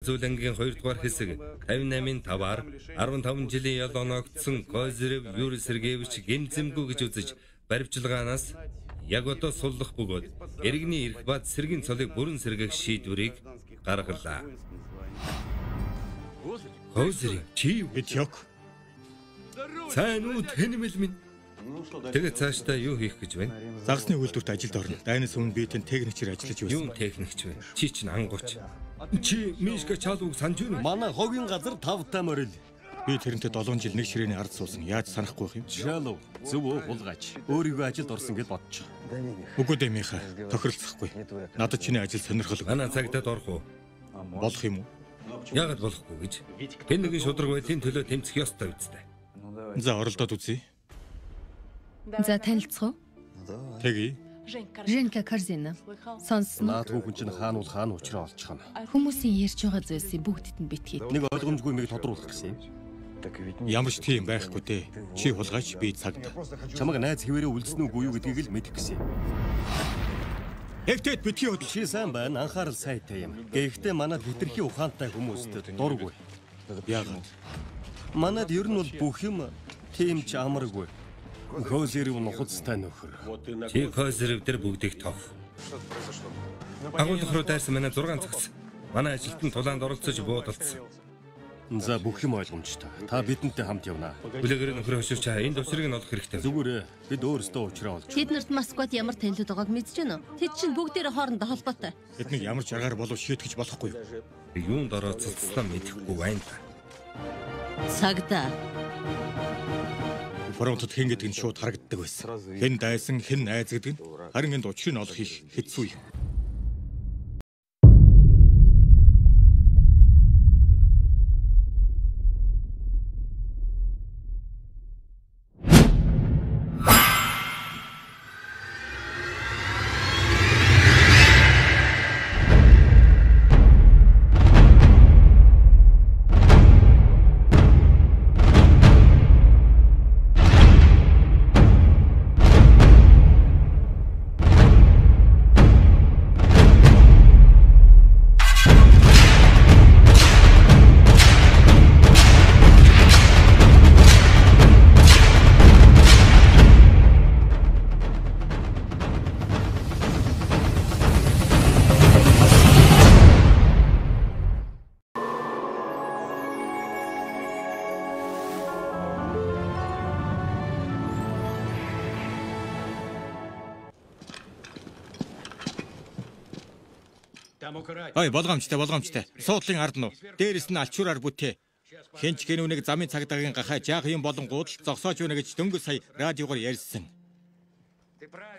зүйл ангийн 2 дугаар хэсэг 58-ын 5-аар 15 жилийн ял оногдсон Козырев Юрий Сергеевич гэмзэмгүй гэж үзэж баримтчилгаанаас яг одоо суллах бөгөөд иргэний эрх бад сэргийн цолыг бүрэн сэргээх шийдвэрийг гаргалаа. Козырев чи Битёк. сайн уу тэнэмэл минь. Тэгээд цаашдаа юу хийх гэж байна? Загсны үйлдвэрт ажилд орно. Дайнаас өмнө би тэн техникчээр ажиллаж байсан. Юу техникч вэ? Чи чинь ангууч. Чи Мишка Чалууг санаж байна уу? Манай хогийн газар 5 та морил. Би тэрнтэй 7 жил нэг ширээний ард суусан. Яаж санахгүй байх юм? Чалуу зөв хулгайч. Өөрийгөө ажилд орсон гэж бодчих. Үгүй дээ Миха. Тохиролцохгүй. Надад чиний ажил сонирхол. Манай цагтад орох уу? Болох юм уу? Яагаад болохгүй гэж? Хэн нэгэн шудраг байдлын төлөө тэмцэх ёстой үстэй. За оролдоод үзье. За танилцах уу? Тэгье. Женка Карзина. Сонсноо. Наад хүүхэн чинь хаана бол хаана уучраа олчихно. Хүмүүсийн ярьж байгаа зүйлсийг бүгдд нь битгий. Нэг ойлгомжгүй мэг тодруулах гэсэн юм. Ямар ч тийм байхгүй дээ. Чи хулгайч би цагт. Чамаг найз хэвээрээ үлдсэн үгүй юу гэдгийг л мэдэх гэсэн юм. Эвтэд битгий хөдөл. Чи сайн байна, анхаарал сайтай юм. Гэхдээ манад хитрхи ухаантай хүмүүстэй дургүй. Яагаад? Манад ер нь бол бүх юм тийм ч амаргүй. Козырев нухацтай нөхөр. Чи Козырев дээр бүгдийг тоох. Агуулгах руу дайсан манай 6 цагс. Манай ажилтан тулаанд оролцож буудалцсан. За бүх юм ойлгомжтой. Та бидэнтэй хамт явна. Бүлэгээр нөхөр хөшөрч энэ төвсрийг нь олох хэрэгтэй. Зүгээрээ бид өөрсдөө уучраа олж. Тэднэрт Москвад ямар танилуд байгааг мэдэж байна уу? Тэд чинь бүгдээрээ хоорондоо холбоотой. Эднийг ямар ч аргаар болов шийтгэж болохгүй юу? Юунд орооцолцсноо мэдэхгүй байна та. Цагдаа. Фронтод хэн гэдэг нь шууд харагддаг байсан. Хэн дайсан, хэн найз гэдэг нь харин энд учрыг олох их хэцүү юм. Ой, болгоомжтой. Суудлын ард нь. Дээрэс нь алчуураар бүтээ. Хинч гэнүүнийг замын цагдаагийн гахаа жаах юм болонгууд л зогсоож байна гэж дөнгөж сая радиогоор ярьсан.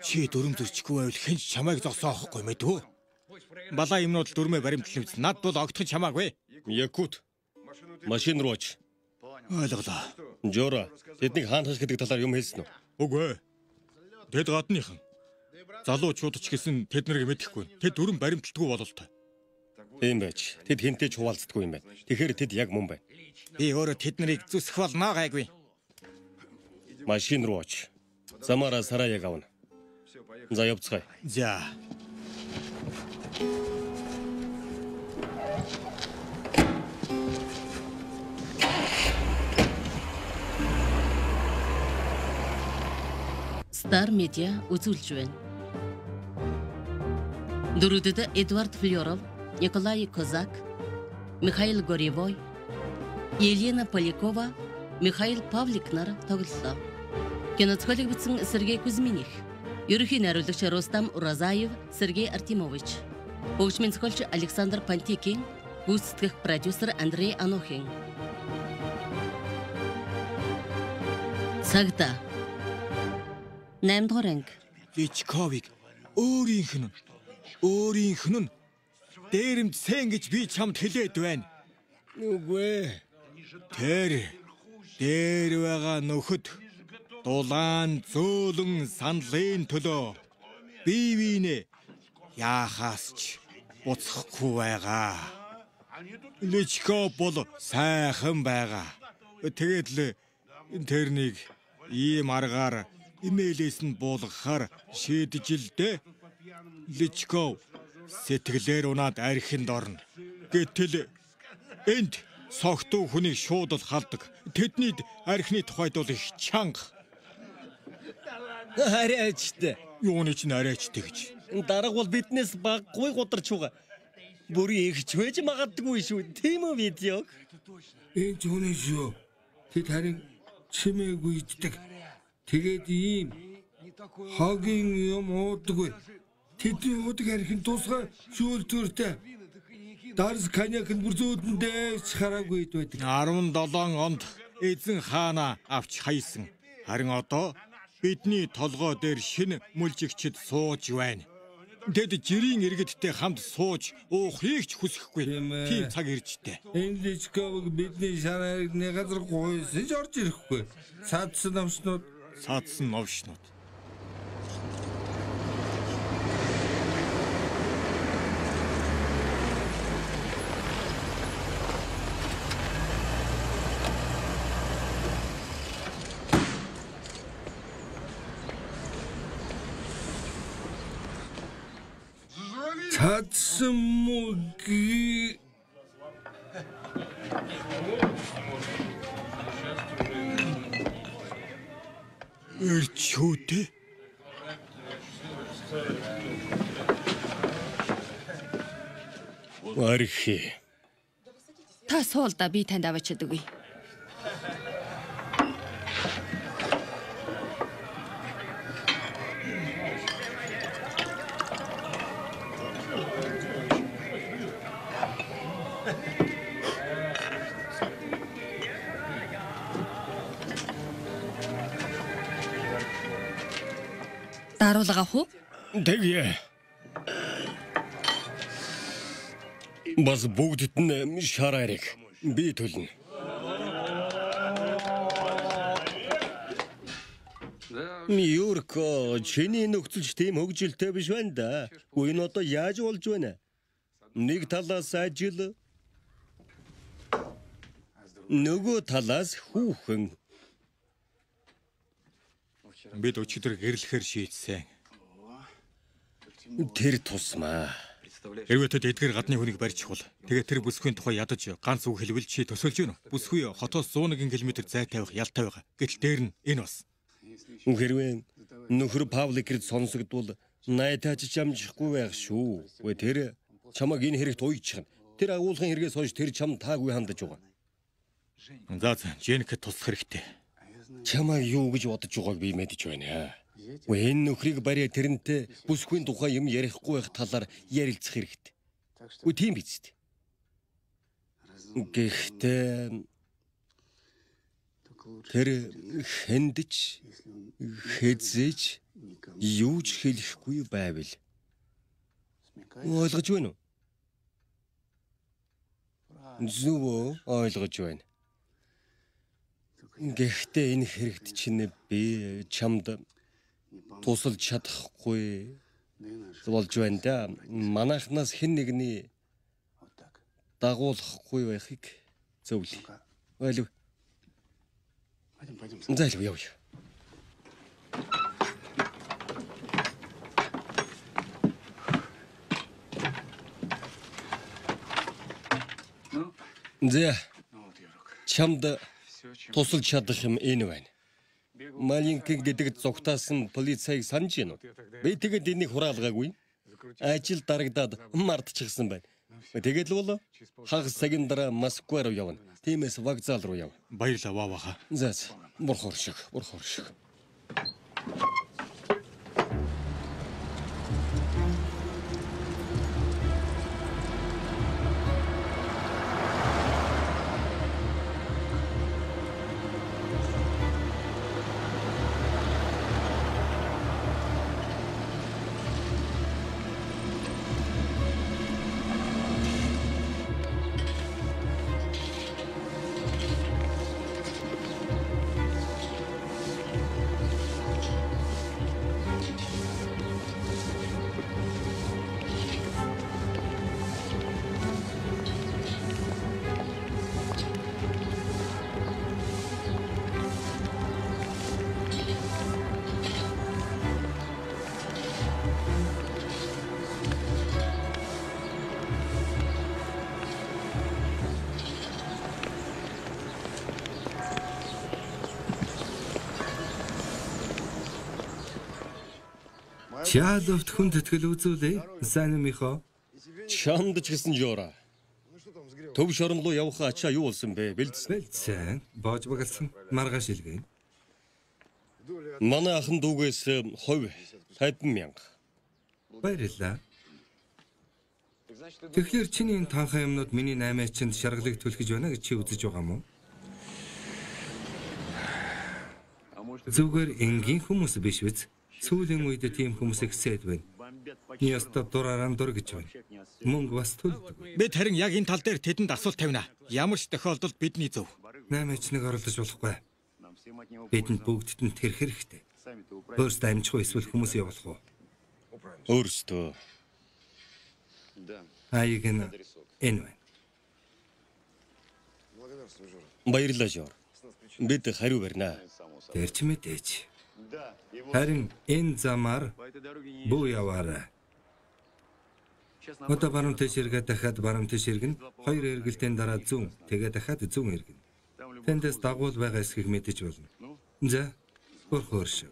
Чи дүрм зөрчихгүй байвал хинч чамайг зогсоохгүй мэдвүү? Балаа юмнууд дүрмээ баримтлан үз. Над бол огтхон чамаагүй. Якут. Машин руу оч. Ойлголоо. Жора, тэднийг хаанхаш гэдэг талаар юм хэлсэн үү? Үгүй. Тэд гадныхан. Залуучууд ч гэсэн тэднийг мэдэхгүй. Тэд дүрм баримталтгүй бололтой. Тийм байж. Тэд хинтэй ч хуваалцдаггүй юм байна. Тэгэхээр тэд яг мөн байна. Би өөрөө тэднийг зүсэх болно гайгүй. Машин руу оч. Замаараа сараяг авна. За явцгаая. За. Стар медиа үзүүлж байна. Дөрүүдэд Эдуард Флёров, Николай Козак, Михаил Горевой, Елена Полякова, Михаил Павлик нар тоглолоо. Киноцохиолыг бичсэн Сергей Кузьминих, ерөнхий найруулагч Рустам Уразаев, Сергей Артемович, хөгжмийн зохиолч Александр Пантикин, гүйцэтгэх продюсер Андрей Анохин. Цагдаа 8 дугаар анги. Личковыг өөрийнх нь дээрэмд сэн гэж би чамд хэлээд байна. Үгүй. Дээр байгаа нөхөд дулаан зөөлөн саналын төлөө бие яахаас ч буцахгүй байгаа. Личков бол сайхан байгаа. Тэгээд л тэрнийг ийм аргаар имэйлээс нь буулгахаар шийдэж л дээ. Личков сэтгэлээр унаад архинд орно. Гэтэл Энд согтуу хүнийг шууд л халдаг. Тэдний архины тухайд бол их чанга. Арайчтай. Юуны ч арайчтай гэж. Дарга бол биднээс баггүй гударч байгаа. Бүрийн ихч байж магадгүй шүү. Тийм үү видео? Энэ ч үнэн шүү. Тэд харин чимээгүй иддэг. Тэгээд ийм хогийн юм уудаггүй. Тэдний удаг архин тусгай шүүлтүртэй. Дарс коньяк нь бүр зөөдөндөө хараагүй байдаг. 17 онд эзэн хаана авч хайсан. Харин одоо бидний толгой дээр шинэ мүлжигчд сууж байна. Тэд жирийн иргэдтэй хамт сууж уухыг ч хүсэхгүй. Тийм цаг иржтэй. Энэ Личковыг бидний шараарны газар гойсон ч орж ирэхгүй. Садсан новшнууд. Цаадсан мөгийг Эрчүүтэй. Архи. Та суулда би танд авчиад өгье. Даруулга авах уу? Тэгээ. Бас бүгдд нь шараарыг би төлнө. Юрко, чиний нөхцөлч тийм хөгжилтэй биш байна да. Үгүй нь одоо яаж болж байна? Нэг талаас ажил, нөгөө талаас хүүхэн. Бид өчигдөр гэрлэхээр шийдсэн. Тэр тусмаа. Хэрвээ тэд эдгээр гадны хүнийг барьж хул. Тэгээд тэр бүсгүй тухай ядаж ганц үг хэлбэл чи төсөөлж гэнэ. Бүсгүй хотоос 100 км зай тавих ялтай байгаа. Гэтэл дээр нь энэ бас. Хэрвээ нөхөр Павликрд сонсогдвол найтаач чамжихгүй байх шүү. Вэ тэр чамаг энэ хэрэгт уйчих. Тэр агуулгын хэрэгээс хойш тэр чам таагүй хандаж байгаа. За, Женкэд туслах хэрэгтэй. Чамаа юу гэж бодож байгааг би мэдэж байна. Энэ нөхрийг бариа тэрнтэй бүсгүй тухай юм ярихгүй байх талаар ярилцах хэрэгтэй. Үгүй тийм биз дээ. Гэхдээ тэр хэндэж хэзээж юу ч хэлэхгүй байвал ойлгож байна уу? Зөв ойлгож байна. Гэхдээ энэ хэрэгт чинь би чамд тусалж чадахгүй болж байна да. Манайхнаас хэн нэгний дагуулахгүй байхыг зөвлөе. Ойлов. Зайлв яв. Зэ чамд тусалж чадах юм энэ байна. Маленькийг дэдэг зогтаасан полицейг санаж гэнэ үү? Би тэгээд энийг хураалгаагүй. Ажил дарагдаад мартчихсан байна. Тэгээд л бол хагас цагийн дараа Москва руу явна. Тиймээс вокзал руу яв. Баярлалаа вааха. За, бурхор шиг. Чадовт хүн тэтгэл үзүүлээ. Сайн юм ихо. Чамд ч гэсэн Жора. Төв шорон руу явах ачаа юу болсон бэ? Бэлдсэн. Сайн. Боож багалсан. Маргааш илгээн. Манай ахын дүүгээс хувь 50,000. Баярлалаа. Тэгэхээр чиний энэ танхаа юмнууд миний 8-ачинд шаргалыг түлхэж байна гэж чи үзэж байгаа мó? Зүгээр энгийн хүмүүс биш биз? Сүүлийн үед тийм хүмүүс ихсээд байна. Яста дурааран дур гэж байна. Мөнгө бас төлдөг. Бид харин яг энэ тал дээр тэдэнд асуулт тавина. Ямар ч тохиолдолд бидний зөв. 8-ачныг оруулж болохгүй. Бидэнд бүгдд нь тэрх хэрэгтэй. Өөрсдөө амжих уу эсвэл хүмүүс явуулах уу? Өөрсдөө. Аяг нь энэ байна. Баярлалаа Жора. Бид хариу барина. Тэр ч мэдээж. Харин энэ замаар буу яваарай. Одоо баруун тийш эргээд дахиад баруун тийш эргэн 2 эргэлтийн дараа зүүн, тэгээ дахиад зүүн эргэн. Тэндээс дагуул байгаа эсхийг мэдэж болно. За, хөрхөрш.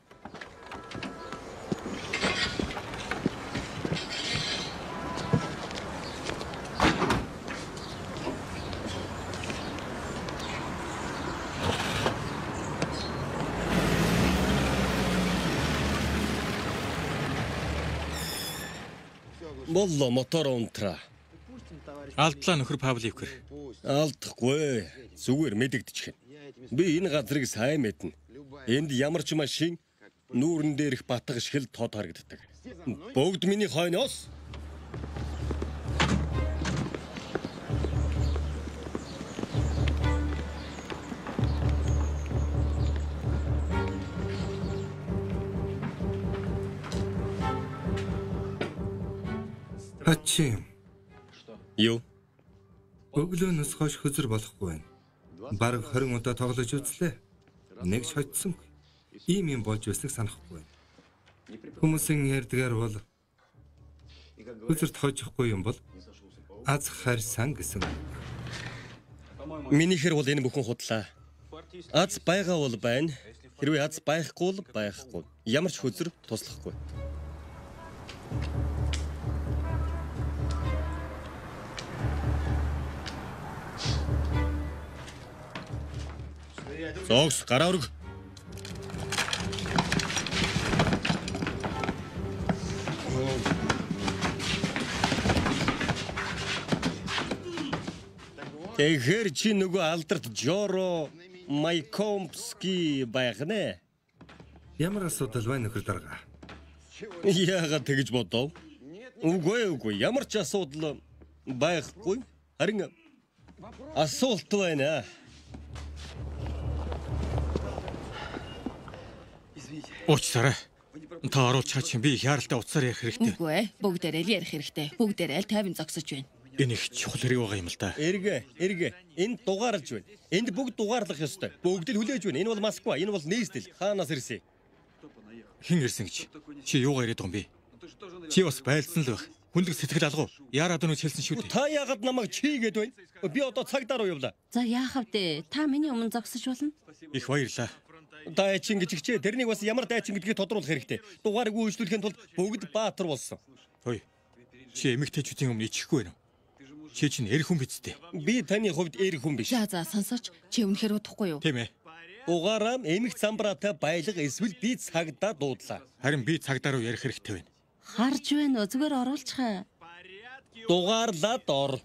Боллоо мотор унтраа. Алдлаа нөхөр Павликэр. Алдахгүй. Зүгээр мэдэгдчих. Би энэ газрыг сайн мэднэ. Энд ямар ч машин нүүрэн дээрх батга шиг л тод харагддаг. Бүгд миний хойноос. Хачи. Юу? Өглөөнөөс хойш хөзөр болохгүй байна. Бараг 20 удаа тоглож үзлээ. Нэг ч хоцсонгүй. Ийм юм болж байсныг санахгүй байна. Хүмүүсийн ярьдгаар бол хөзөрт хожихгүй юм бол аз харьсан гэсэн. Минийхэр бол энэ бүхэн худлаа. Аз байгаа бол байна. Хэрвээ аз байхгүй бол байхгүй. Ямар ч хөзөр туслахгүй. Зогс гараа өрг. Тэгэхээр чи нөгөө алдарт Жоро Майкомский байгнэ. Ямар асуудал байна нөхөр дарга? Яагаад тэгж бодов? Үгүй ямар ч асуудал байхгүй. Харин асуулт байна. Уучлаарай. Та оруулж чаач би яаралтай утсаар ярих хэрэгтэй. Үгүй, бүгдээрээ л ярих хэрэгтэй. Бүгдээрээ л тайван зогсож байна. Энэ их чухал хэрэг байгаа юм л да. Эргэ. Энд дугаарлаж байна. Энд бүгд дугаарлах ёстой. Бүгд л хүлээж байна. Энэ бол Москва, энэ бол Нээстэл. Хаанаас ирсэн? Хэн ирсэн гэж? Чи юугаар яриад байгаа юм бэ? Чи бас байлдсан л байх. Хүнлэг сэтгэл алгав. Яарад өнөж хэлсэн шүү дээ. Та яагаад намайг чийгээд байна? Би одоо цагдаа руу явлаа. За яахав дээ? Та миний өмнө зогсож болно. Их баярлаа. Дайчин гэж хичээ. Тэрнийг бас ямар дайчин гэдгийг тодруулах хэрэгтэй. Дугаарыг үйлчлүүлэхийн тулд бүгд баатар болсон. Хөөе. Чи эмэгтэйчүүдийн өмнө ичихгүй байна уу? Чи чинь эр хүн биз дээ. Би таны хувьд эр хүн биш. За сонсооч. Чи үнэхээр удахгүй юу? Тийм ээ. Дугаараа эмэгт самбараатай байлга эсвэл би цагдаа дуудлаа. Харин би цагдаа руу ярих хэрэгтэй байна. Харж байна уу? Зүгээр оруулчихаа. Дугаарлаад ор.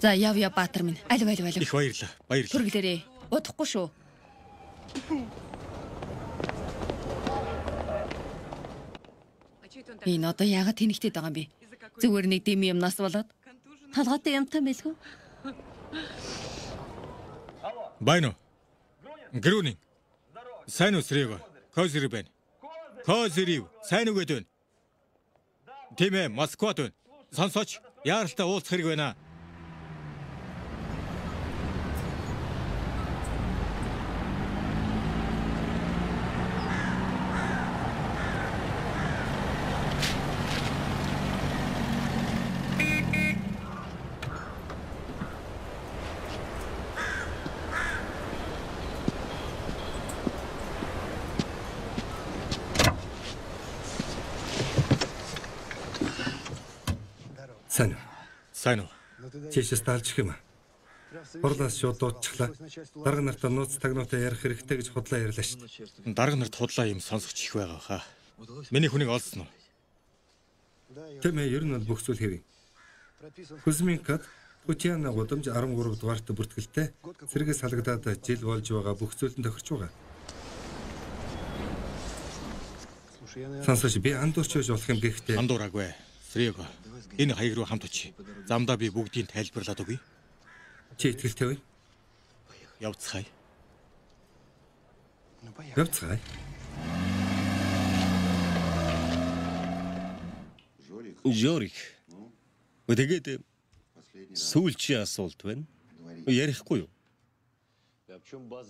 За яв баатар минь. Алив. Их баярлаа. Түргэлээрээ. Удахгүй шүү. Энэ одоо яагаад тэнэгтэй байгаа юм бэ? Зүгээр нэг дэм юмнаас болоод Толгойтой юмтай байлгүй. Байна уу? Грүүнинг. Сайн уу Срэго? Козирив байна. Козирив. Сайн уу гэдэг вэ? Тийм ээ, Москвад байна. Сонсооч, яаралтай уулзах хэрэг байна. Сайн уу? Сайн уу? Чишээс таалж юм аа. Хурлаас шууд дуутчихлаа. Дарга нартаа нууц тагнуутай ярих хэрэгтэй гэж худлаа ярьлаа шүү дээ. Дарга нарт худлаа юм сонсогч их байгаа хаа. Миний хүнийг олсон уу? Тийм ээ, ер нь бол бүх зүйл хэвэн. Кузьминкад Путиана гудамж 13 дугаартай бүртгэлтэй зэрэгээс салгадаад жил болж байгаа бүх зүйлд тохирч байгаа. Сонсож би андуурч байж болох юм гэхдээ Андуураагүй. Срего. Энэ хаяг руу хамт очие. Замдаа би бүгдийг тайлбарлаад өгье. чи итгэлтэй вэ? Явцгаая. Явцгаая. Жорик. Тэгээд сүүлчийн асуулт байна. Ярихгүй юу?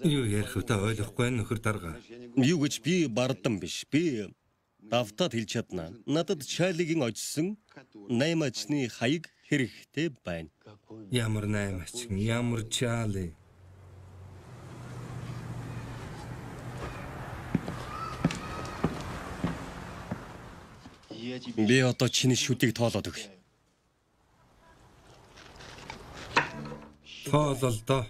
Юу ярих вэ? Ойлгохгүй нөхөр дарга. Юу гэж би бардан биш. Би давтаад хэлж чадна. Надад Чарлигийн очсон 8 ачны хаяг хэрэгтэй байна. Ямар наймаач, ямар чаали. Би одоо чиний шүдийг тоолоод өгье. Тоолол доо.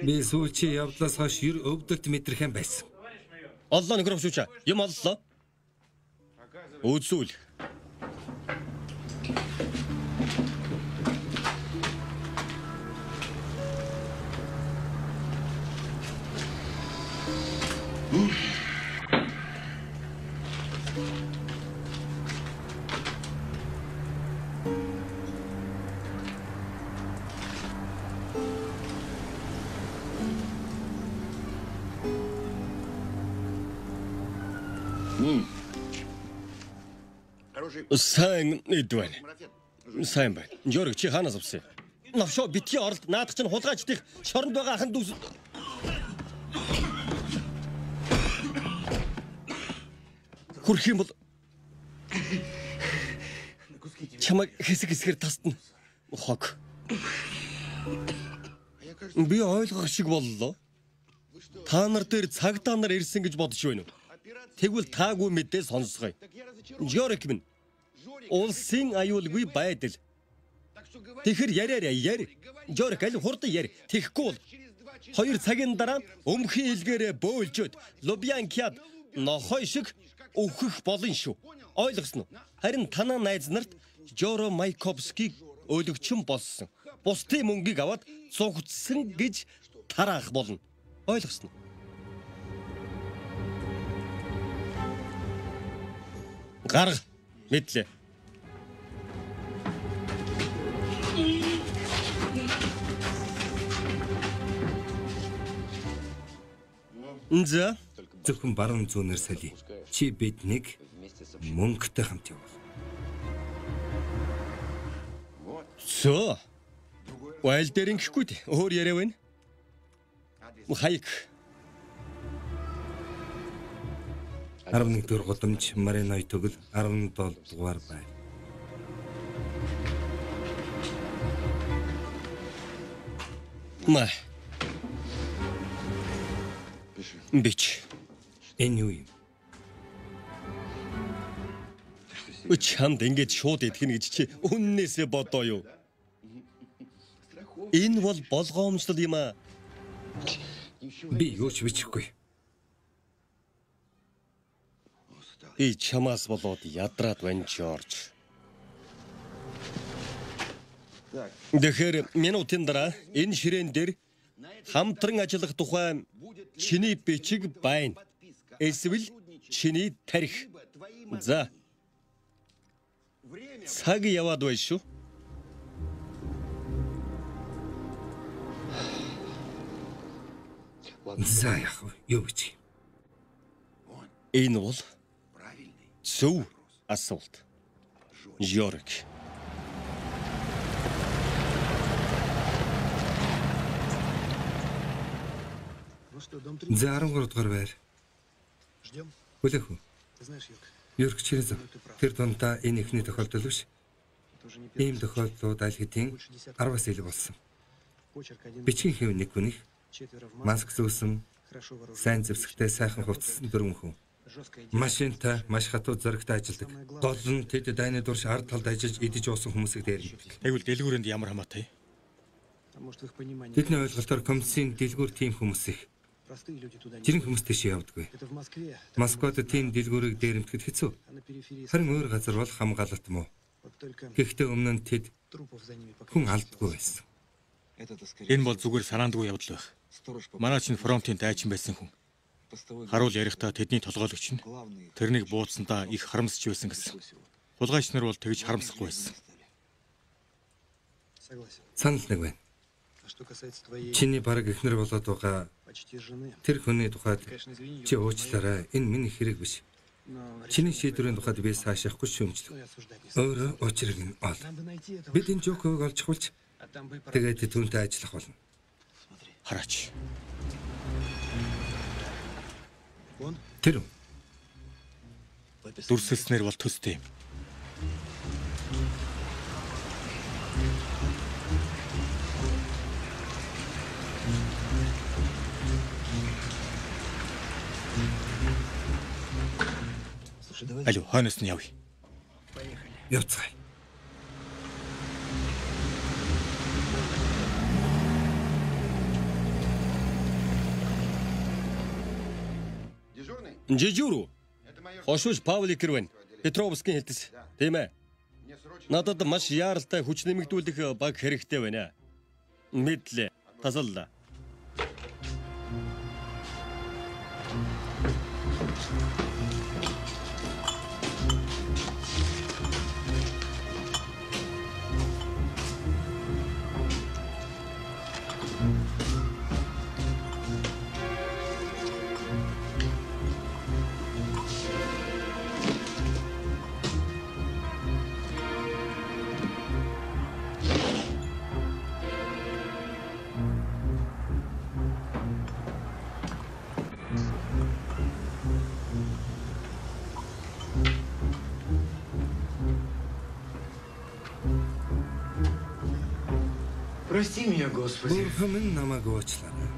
Би сүүлчийн явдлаас хойш ер өвдөлт мэдрэхэн байсан. Оллоо нөхөр авчууч. Юм оллоо. Үзүүл. Сайн эдвэн. Сайн байна. Жорик чи хаанаас авсан? Навшоо битгий оролт наадах чинь хулгайчдын шоронд байгаа ахын дүүс. Хүрх юм бол чамайг хэсэг хэсгээр тасна. Хог. Би ойлгох шиг боллоо. Та нар дээр цагдаа нар ирсэн гэж бодож байна уу? Тэгвэл таагүй мэдээ сонсгоё. Жорик минь улсын аюулгүй байдал. Тэгэхэр яриараа яри. Жорик аль хурдан яри. Тэгэхгүй бол 2 цагийн дараа өмхийн илгээрээ бөөлжөөд Лубянкад нохой шиг өвхөх болно шүү. Ойлгосноо? Харин танаа найз нарт Жоро Майковскийг өлөгчөн болсон. Бусдын мөнгийг аваад цугцсан гэж тараах болно. Ойлгосноо? Гарга мэдлээ. За Зөвхөн баруун зүүнээр салий. Чи биднийг мөнгөтэй хамт явуул. Соо. Вайл дээр ингэхгүй дээ. Өөр яриа байна. Хаяг. 11 дугаар гудамж Мариной төгөл 17 дугаар байна. Ма. Бич. Энэ юу юм? Чамд ингэж шууд идэх гэж чи үннээсээ бодоо юу? Энэ бол болгоомжлол юм аа. Би юу ч бичихгүй. Би чамаас болоод ядраад байна, Жорж. Тэгэхээр минутын дараа энэ ширээн дээр хамтран ажиллах тухай чиний бичиг байна. Эсвэл чиний тарих. За. Цаг яваад байна шүү. За яах вэ? Юу гэж? Энэ бол зөв асуулт. Жорик. За 13 дугаар байр. Хүлээх үү? Юрк Черезов. Тэр дундаа энэ ихний тохиолдол биш. Ийм тохиолдлууд аль хэдийн 10-аас илүү болсон. Бичгийн хэв нэг хүнийх маск зүүсэн, сайн зэвсэгтэй сайхан хувцсан 4 хүн. Машинтай, маш хатуу зөрөгтэй ажилладаг. Гол нь тэд дайны дурш ард талд ажиллаж идэж уусан хүмүүсийг дээрэмдэг. Тэгвэл дэлгүүрэнд ямар хамаатай? Тэдний ойлголтоор комиссийн дэлгүүр тийм хүмүүс их. Жирийн хүмүүс тийш явдаггүй. Москвад тийм дэлгүүрийг дээрэмдэхэд хэцүү. Харин өөр газар бол хамгаалалт муу. Гэхдээ өмнө нь тэд хүн алдгүй байсан. Энэ бол зүгээр санаандгүй явдал байх. Манай чинь фронтын дайчин байсан хүн. Харуул ярихдаа тэдний толгойлогч нь тэрнийг бууцсандаа их харамсч байсан гэсэн. Хулгайч нар бол тэгж харамсахгүй байсан. Санал нэг байна. Чиний бараг эхнэр болоод байгаа тэр хүний тухайд чи уучлаарай. Энэ миний хэрэг биш. Чиний шийдвэрийн тухайд би саашаахгүй шүүмжлэг. Өөрөө учрыг нь ол. Бид энэ жоког олж хулж тэгээд түүнтэй ажиллах болно. Хараач. Тэр Дүрсэлснэр бол төстэй юм. Алло, хойноос нь явъя. явцгаая. Жижүүрүү. Хошууш Павликэр байна. Петровскийн хэлтэс. Тийм ээ. Надад маш яаралтай хүч нэмэгдүүлэх баг хэрэгтэй байна. Мэдлээ. Тасалла. Прости меня, Господи. Бурхан минь намайг уучлаарай.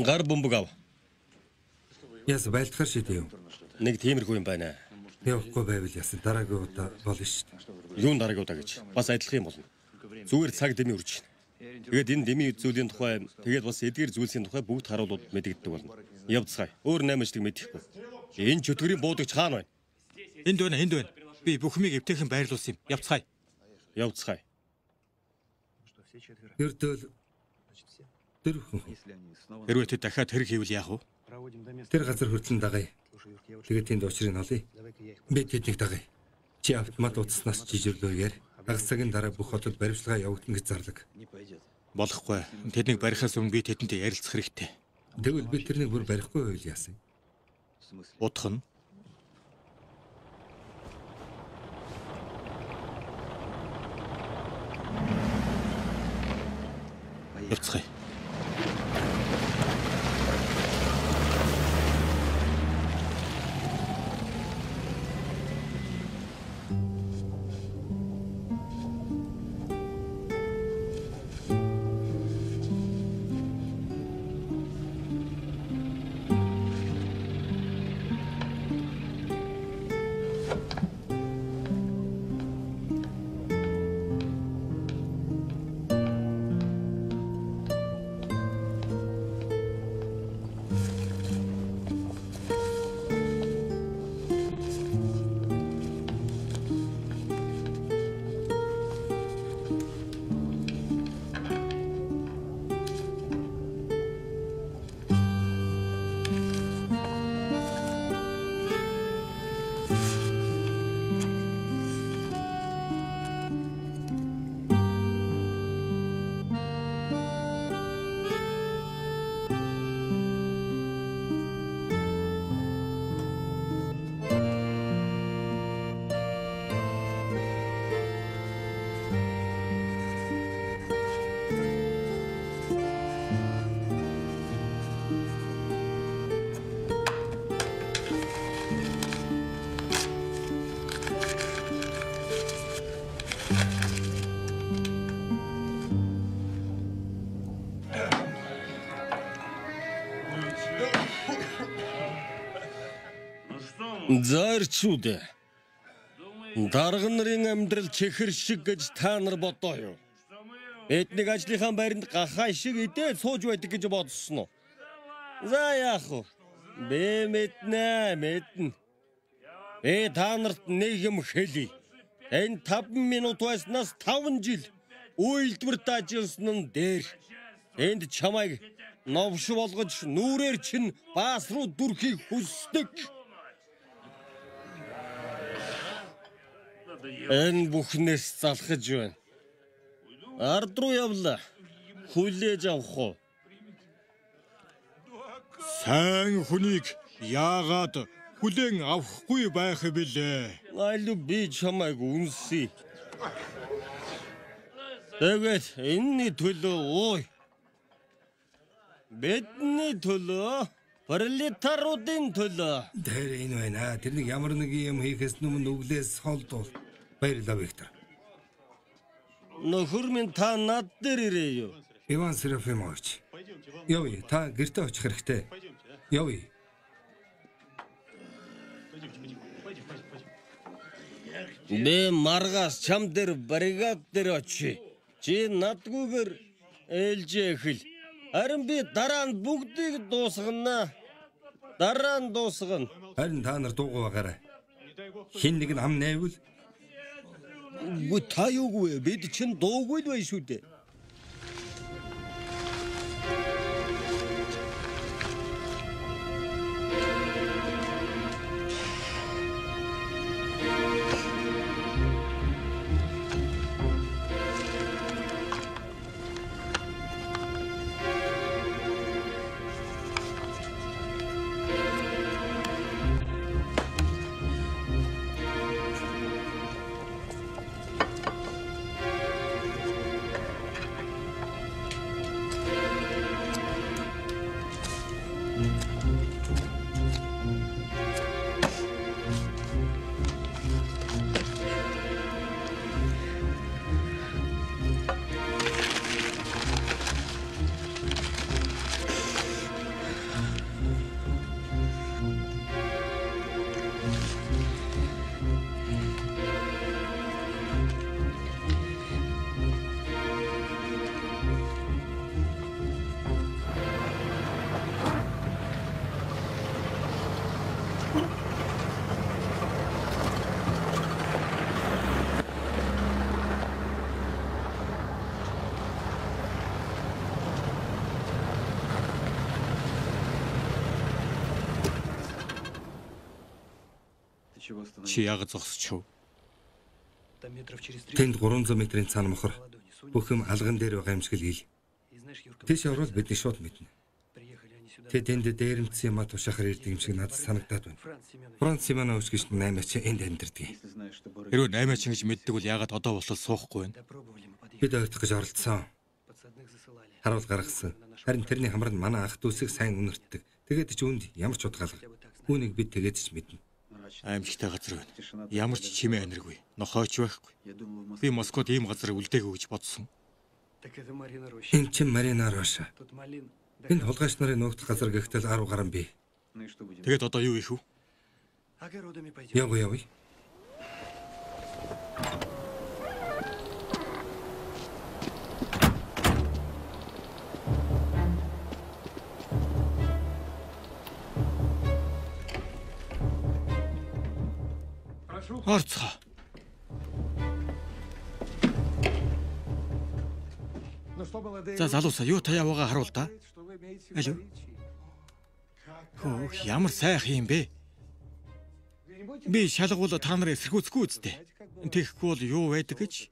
Гар бөмбөг ав. Яс байлтахаар шидэв. Нэг тиймэрхүү юм байна. Явахгүй байвал ясан дараагийн удаа болно шүү дээ. Юун дараагийн удаа гэж бас адилхан юм болно. Зүгээр цаг дэмий үрж байна. Тэгээд энэ дэмий зүйлийн тухай тэгээд бас эдгээр зүйлсийн тухай бүгд харуулууд мэдэгддэг болно. Явцгаая. Өөр наймаачдаг мэдэхгүй. Энэ чөтгөрийн буудагч хаана байна? Энд байна. Би бүх юмыг эвтэйхэн байрлуулсан юм. Явцгаая. Явцгаая. Эрдэл дөрвөн. Хэрвээ тэд дахиад хэрэг хийвэл яах вэ? Тэр газар хүртэн дагая. Тэгээд тэнд учрыг олъё. Би тэднийг дагая. Чи автомат утаснаас жижирлүүгээр хагас цагийн дараа бүх хотод баримтлагаа явагдана гэж зарлаг. Болохгүй. Тэднийг барихаас өмнө би тэдэнтэй ярилцах хэрэгтэй. Тэгвэл би тэрнийг бүр барихгүй байл яасан. Утх нь явцгаая. Зарчууд. Дарга нарын амьдрал чихэр шиг гэж та нар бодоо юу? Эднийг ажлынхаа байранд гахаа шиг идээд сууж байдаг гэж бодсон уу? За яах вэ? Би мэднэ. Та нарт нэг юм хэлье. Энэ 5 минут байснаас 5 жил үйлдвэрт ажилласан нь дээр. Энд чамайг новш болгож нүрээр чинь баас руу дүрхийг хүсдэг. Энэ бүхнээс залхаж байна. Ард руу явлаа. Хүлээж авах уу? Сайн хүнийг яагаад хүлээн авахгүй байх билээ? Айлу би чамайг үнсий. Тэгээд энэний төлөө ой. Бидний төлөө, пролетаруудын төлөө. Тэр энэ байна. Тэрнийг ямар нэг юм хийхээс өмнө өглөөс холдвол. Баярлалаа Виктор. Нөхөр минь та над дээр ирээ юу? Иван Серафимович. Явъя, та гэртээ очих хэрэгтэй. Явъя. Би маргаас чам дээр бригад дээр очие. Чи надгүйгээр ээлж эхэл. Харин би дараа нь бүгдийг дуусгана. Харин та нар дуугаа байгаарай. Хин нэг нь ам найвал Гү та юугүй бид чинь дуугүй л байх шүү дээ. Чи яг зогсчихв. Тэнд 300 метрийн цаана мохор бүх юм алган дээр байгаа юм шиг л хэл. Тэш орвол бидний шууд мэднэ. Тэнд дээрэмцсэн юм тушаахаар ирдэг юм шиг надад санагдаад байна. Франц Семенович гэж 8-аач энд амьдардаг. Хэрвээ 8-аач гэж мэддэг бол яагаад одоо болол суухгүй байна? Бид ойртох гэж оролдсон. Харуул гаргасан. Харин тэрний хамар нь манай ах дүүсийг сайн үнэртдэг. Тэгээд ч үүнд ямар ч утгаалга. Үүнийг бид тэгээд ч мэднэ. Аимшигтай газар байна. Ямар ч чимээ аниргүй. Нохойч байхгүй. Би Москвад ийм газар үлдээгөө гэж бодсон. Энэ чинь Марина Роша. Энэ хулгайч нарын нуугдах газар гэхдээ 10 гаруй бий. Тэгээд одоо юу хийх вэ? Явъя. Орцгоо. За залуусаа юу таяа байгаа харуул та. Алуу. Хөө ямар сайхан юм бэ? Би шалгуул та нарыг эсэргүүцэхгүй үсттэй. Тэгэхгүй бол юу байдаг гэж?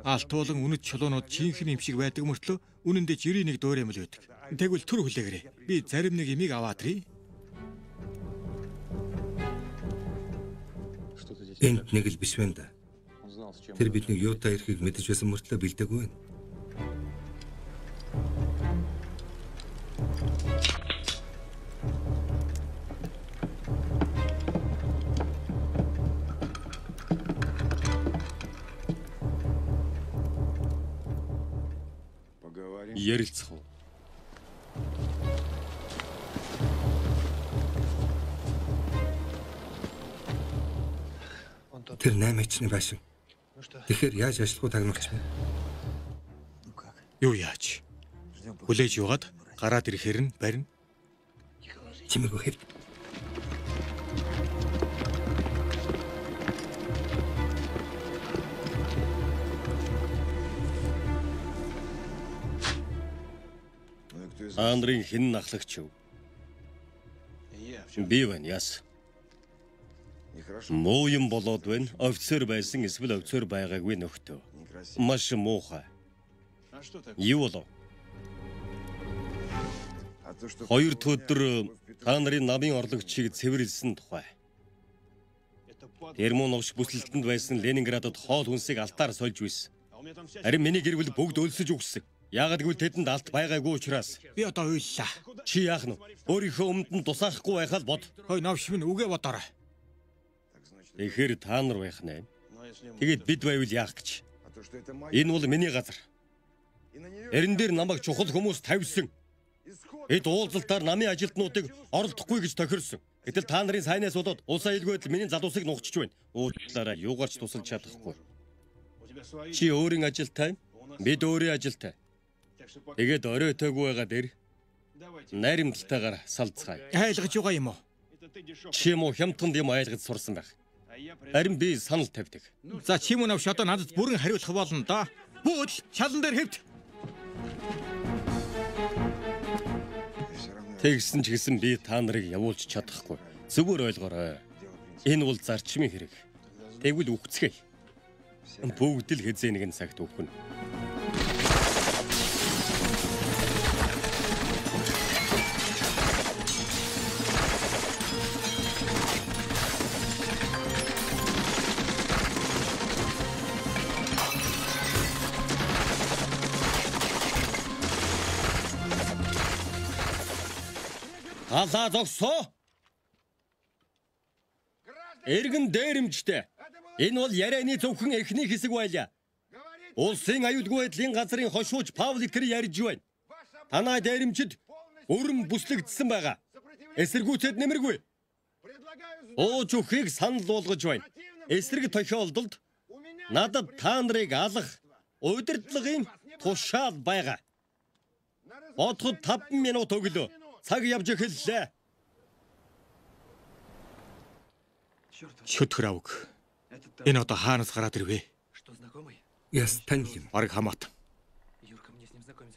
Алтуулан үнэт чулуунууд жинхэнэ юм шиг байдаг мөртлөө үнэн дээр 91 дуураймал байдаг. Тэгвэл түр хүлээгээрэй. Би зарим нэг имийг аваад ирье. Энд нэг л биш байна да. Тэр бидний юутай ирэхийг мэдэж байсан мөртлөө бэлдээгүй байна. Ярилцах уу? Тэр 8-ачны байшин. Тэгэхээр яаж ажиллахгүй тагнуулч байна? Юу яаж? Хүлээж юугаад гараад ирэхээр нь барина. Чимээгүй хэв. Андрын хэн нахлагч юу? Би байна яс. Муу юм болоод байна. Офицер байсан эсвэл офицер байгаагүй нөхдөө. Маш муухай. Юу болов? Хоёр өдөр та нарын намын орлогчийг цэвэрлсэн тухай. Термон новш бүсэлтэнд байсан Ленинградад хоол хүнсийг алтаар сольж байсан. Харин миний гэр бүл бүгд өлсөж үгсэн. Яагад гэвэл тэдэнд алт байгаагүй учраас. Би одоо уйллаа. Чи яах нь? Өөрийнхөө өмнөд нь тусаахгүй байхад бод. Хой навш минь үгээ бодоорой. Тэгэхээр та нар байх нэ. Тэгээд бид байвал яах гэж. Энэ бол миний газар. Эрен дээр намайг чухал хүмүүс тавьсан. Эд уулзалтаар намын ажилтнуудыг оролдохгүй гэж тохирсон. Гэтэл та нарын сайнаас болоод улс аюулгүйдэл миний залуусыг нугчж байна. Уучлаарай, юугаарч тусалж чадахгүй. Чи өөрийн ажилтай, бид өөрийн ажилтай. Тэгээд оройтойгүй байгаа дээр найрамдалтайгаар салцгаая. Айлгаж байгаа юм уу? Чи юм уу хямдхан юм айлгаж сурсан байх. Харин би санал тавьдаг. За чимээ навш одоо надад бүрэн хариулах болно да. Бүүл шалан дээр хэвд. Тэгсэн ч гэсэн би та нарыг явуулж чадахгүй. Зүгээр ойлгоорой. Энэ бол зарчмын хэрэг. Тэгвэл үхцгээе. Бүгд л хэзээ нэгэн цагт үхнэ. Алаа зогсоо. Эргэн дээрэмжтэй. Энэ бол ярианы зөвхөн эхний хэсэг байлаа. Улсын аюулгүй байдлын газрын хошууч Павлик тэр ярьж байна. Танай дээрэмчид өрөм бүслэгдсэн байгаа. Эсэргүүцэд нэмэргүй. Ууж өхийг санал болгож байна. Эсрэг тохиолдолд надад та нарыг алах удирдлагын тушаал байгаа. Бодоход 5 минут өглөө. Цаг явж эхэллээ. Шүтгэр авг. Энэ одоо хаанаас гараад ирвэ? Яс тань юм. Бараг хамаат.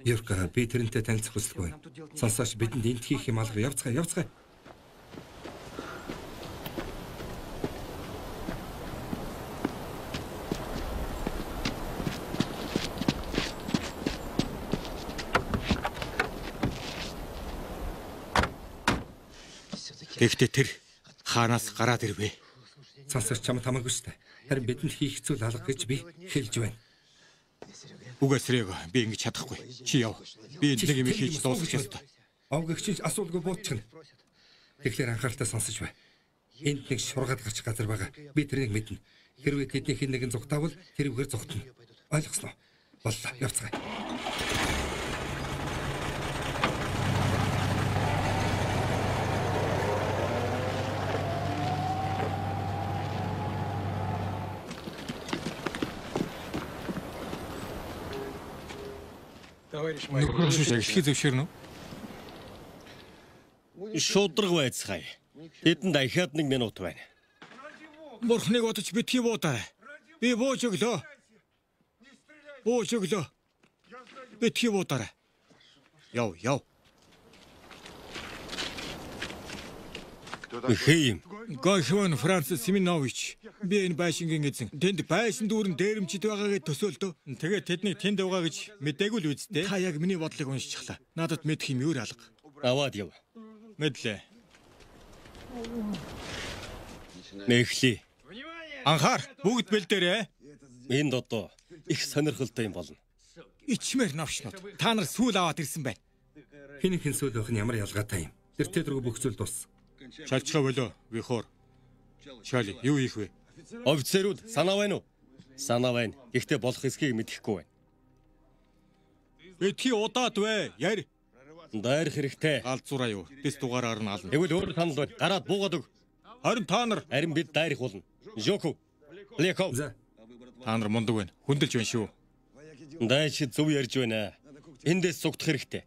Юрка би тэрнтэй танилцах хүсэлгүй. Сонсооч бидэнд энт хийх юм алга явцгаа. Гэхдээ тэр хаанаас гараад ирвэ? Сонсож чамд хамаагүй шүү дээ. Харин бидэнд хийх зүйл алга гэж би хэлж байна. Үгүй Срэг, би ингэж чадахгүй. Чи яв. Би нэг юм хийж дуусгах ёстой. Овгөгчиж асуулгүй буутчихна. Тэгэхээр анхааралтай сонсож бай. Энд нэг шургаад гарч газар байгаа. Би тэрнийг мэднэ. Хэрвээ тэдний хэн нэгэн зүгтаавал тэрүүгээр зүгтнэ. Ойлгосноо? Боллоо. Явцгаая. Нөхөр шүү ихлэ зөвшөөрнө үү? Шудраг байцгаая. Тэдэнд дахиад 1 минут байна. Бурхныг бодож битгий буудаарай. Би бууж өглөө. Бууж өглөө. Битгий буудаарай. Яв. Хэм. Гойхон Францис Семенович. Би энэ байшингийн эзэн. Тэнд байшин дүүрэн дээрэмчд байгаагээ төсөөлдөө. Тэгээд тэднийг тэнд байгаа гэж мэдээгүй л үсттэй. Та яг миний бодлыг уншчихлаа. Надад мэдэх юм юу алга. Аваад яв. Мэдлээ. Мэхли. Анхаар бүгд бэлдээрээ. Энд одоо их сонирхолтой юм болно. Ичмэр навшнууд. Та нар сүүл аваад ирсэн байна. Хин сүүл байх нь ямар ялгаатай юм. Тэр тэдрэг бүх зүйл дууссан. Шалчгаа болоо. Вихор. Шали, юу хийх вэ? Офицерууд санаа байна уу? Санаа байна. Гэхдээ болох эсхийг мэдэхгүй байна. Битгий удаад вэ? Яр. Дайрах хэрэгтэй. Галзуураа юу? Дэс дугаараар нь ална. Тэгвэл өөр санал байна. Гараад буугаад өг. Харин та нар Харин бид дайрах болно. Жоку. Леков. За. Та нар мундаг байна. Хүндэлж байна шүү. Дайч зөв ярьж байна. Эндээс зүгтэх хэрэгтэй.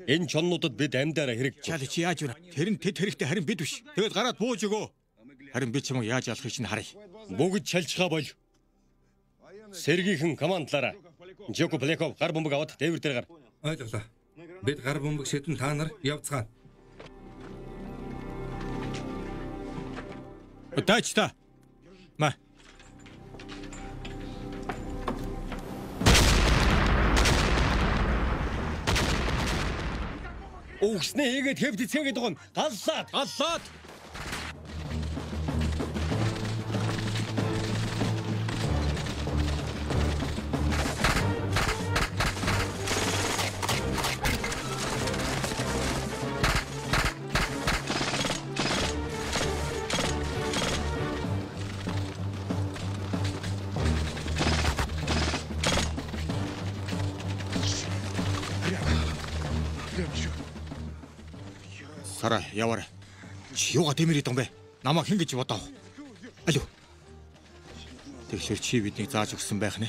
Энэ чоннуудад бид амьдаараа хэрэгж. Чали чи яаж вэ? Тэр нь тэд хэрэгтэй харин бид биш. Тэгэд гараад бууж өгөө. Харин би чамайг яаж алахыг чинь харъя. Бүгд чалчгаа бол. Сэргийхэн командлаараа. Жоку Блеков гар бомбог аваад дээвэр дээр гар. Ойлголоо. Бид гар бомбог шидэн та нар явцгаана. Удаач та. Ма. Өгснээ хийгээд хэвд эцгээгээд байгаа нь галлаад. Сара, яваарай. Чи юугаа дэмэрээд юм бэ? Намайг хэн гэж бодов? Алуу. Тэгэхээр чи биднийг зааж өгсөн байх нэ.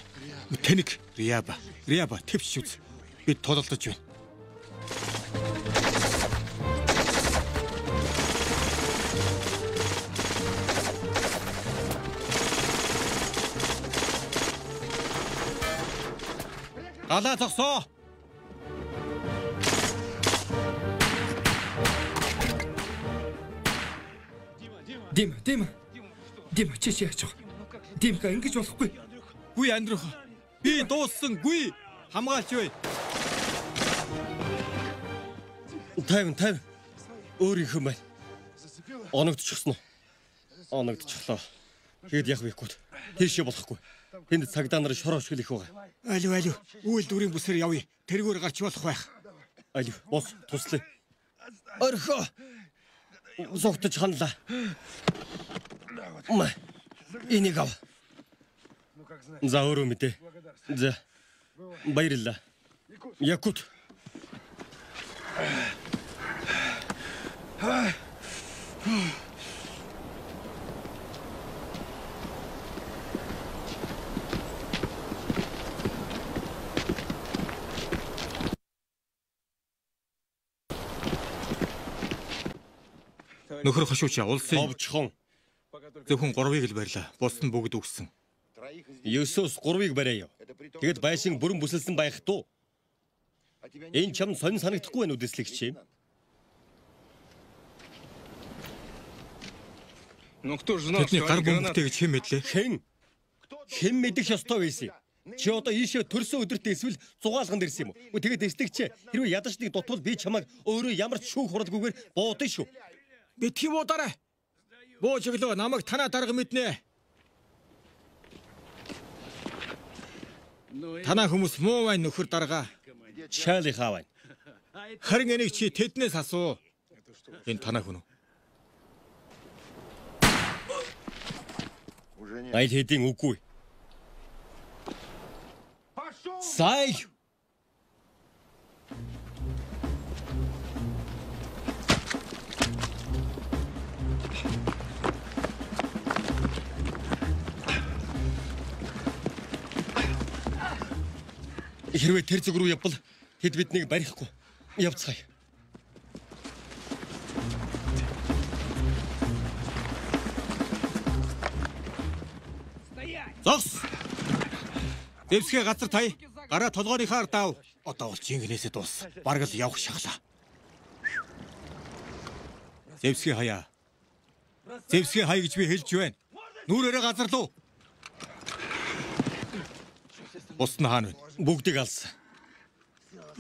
Тэнэг Риаба төвч үз. Бид тололдож байна. Галаа зогсоо. Дима чи яач вэ? Димка ингэж болохгүй. Гүй Андрюх. Би дууссан. Гүй. Хамгаалч бай. Тайван. Өөрийнх юм байна. Оногдчихсон уу? Оногдчихлоо. Тэгэд яг вихгүй. Тийшээ болохгүй. Энд цагдаа нар шорооч хэлэх байгаа. Алуу. Үйлдвэрийн бүсээр явъя. Тэргээр гарч болох байх. Алив, бос туслая. Орхоо. Зогтож ханлаа. Энийг ав. За өөрөө мэдээ. За. Баярлалаа. Якут. Нөхөр хошууча улсын Товчхон. зөвхөн 3-ыг л барьлаа. Бус нь бүгд үгсэн. 9-өөс 3-ыг барьяа. Тэгэд байшин бүрэн бүсэлсэн байх туу. Энэ чам сонь санагдахгүй байна уу дэслэгч юм? Тэдний гар бомбтой гэж хэн мэдлээ? Хэн мэдэх ёстой байсан юм? Чи одоо ийшээ төрсөн өдөрт эсвэл зугаалганд ирсэн юм уу? Тэгээд дэслэгч хэрвээ ядачныг дутвал би чамайг өөрөө ямар ч шүүх хурлгүйгээр буудсан шүү. Битгий буудаарай. Бууж өглөө намайг танаа дарга мэднэ. Танаа хүмүүс муу мань нөхөр дарга. Чарли хаваа. Харин энийг чи тэднээс асуу. Энэ танаа хүн үү? Айл хэдийн үгүй. Сай. Хэрвээ тэр зүг рүү явбал хэд биднийг барихгүй явцгаая. Зогс. Дэвсгээ газар тай. Гараа толгойнхаар дав. Одоо бол чингнээсээ дуус. Бараг л явах шахлаа. Дэвсгээ хаяа. Дэвсгээ хай гэж би хэлж байна. Нүрээрээ газар луу. Бус нь хаана вэ? Бүгдийг алсан.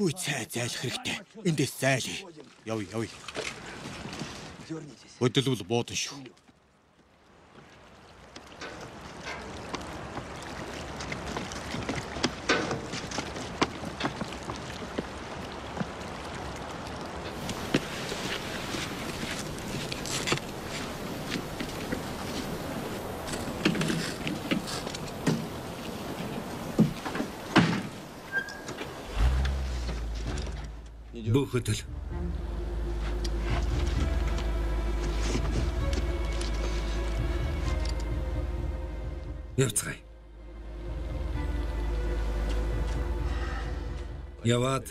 Үгүй зайлах хэрэгтэй. Эндээс зайлъя. Явъя. Хөдөлгөл буудан шүү. Бүх хөдөл. Явцгаая. Яваад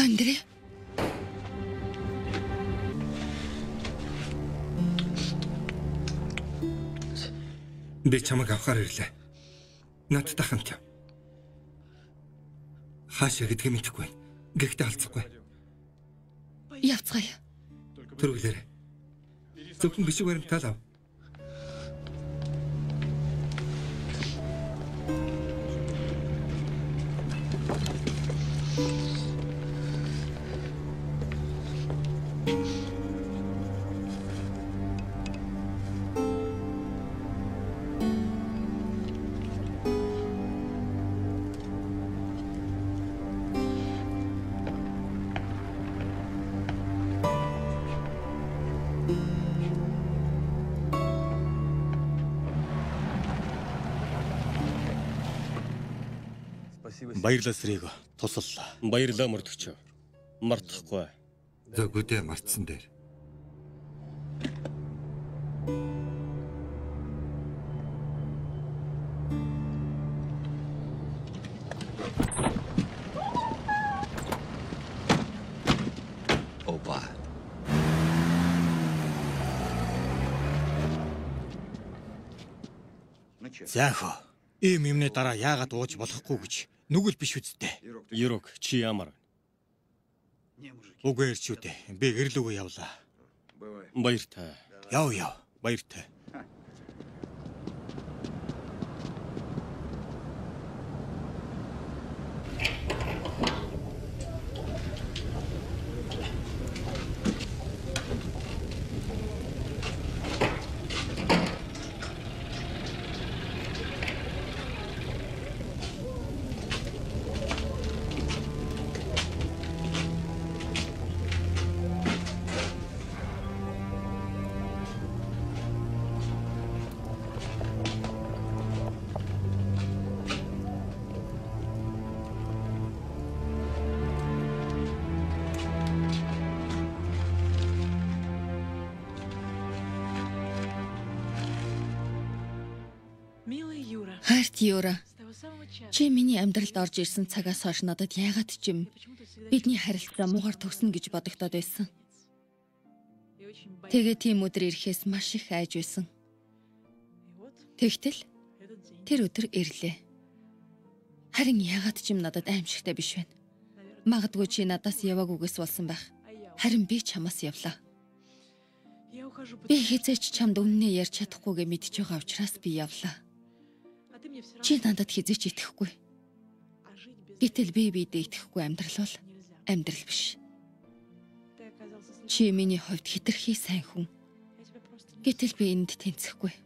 Андрей. би чамайг авахар ирлээ. Надтай хамт яв. Хаашаа гэдгийг мэдэхгүй байна. Гэхдээ алцахгүй. Явцгаая. Төрүүлээрэй. Зөвхөн бишиг баримтаал ав. Баярлалаа Срэго. Туслалаа. Баярлалаа мөрдөгч. Мартахгүй. Зөгөөдөө мартсан дээр. Опа. Заахо. Ийм юмны дараа яагаад ууж болохгүй гэж нүгэл биш үсттэй. Юрок чи ямар? Үгүй эрчүүдээ. Би гэрлүүгөө явлаа. Баяртай. Яв. Баяртай. Хайрт Юра. Чи миний амьдралд орж ирсэн цагаас хойш надад яагаад ч юм бидний харилцаа муугар төгснө гэж бодогдоод байсан. Тэгээ тийм өдөр ирэхээс маш их айж байсан. Тэгтэл тэр өдөр ирлээ. Харин яагаад ч юм надад аимшигтай биш байна. Магадгүй чи надаас яваагүйгээс болсон байх. Харин би чамаас явлаа. Би хизээч чамд үннээ ярьж чадахгүйгээ мэдж байгаа учраас би явлаа. Чи надад хизээч итгэхгүй. Гэтэл би биедээ итгэхгүй амьдрал бол амьдрал биш. Чи миний хувьд хэтэрхий сайн хүн. Гэтэл би энд тэнцэхгүй.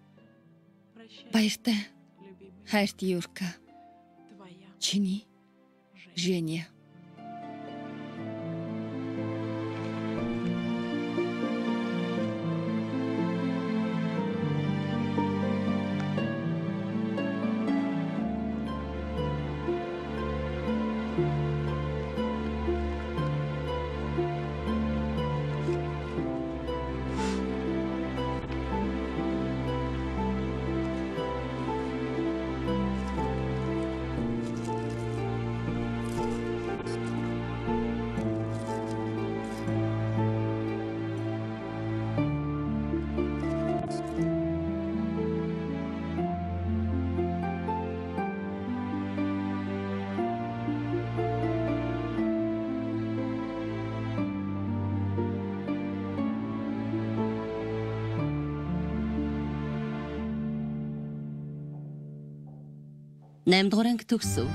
Баяртай. Хайрт Юрка. Чиний Женя. Наймдугаар анги төгсөв.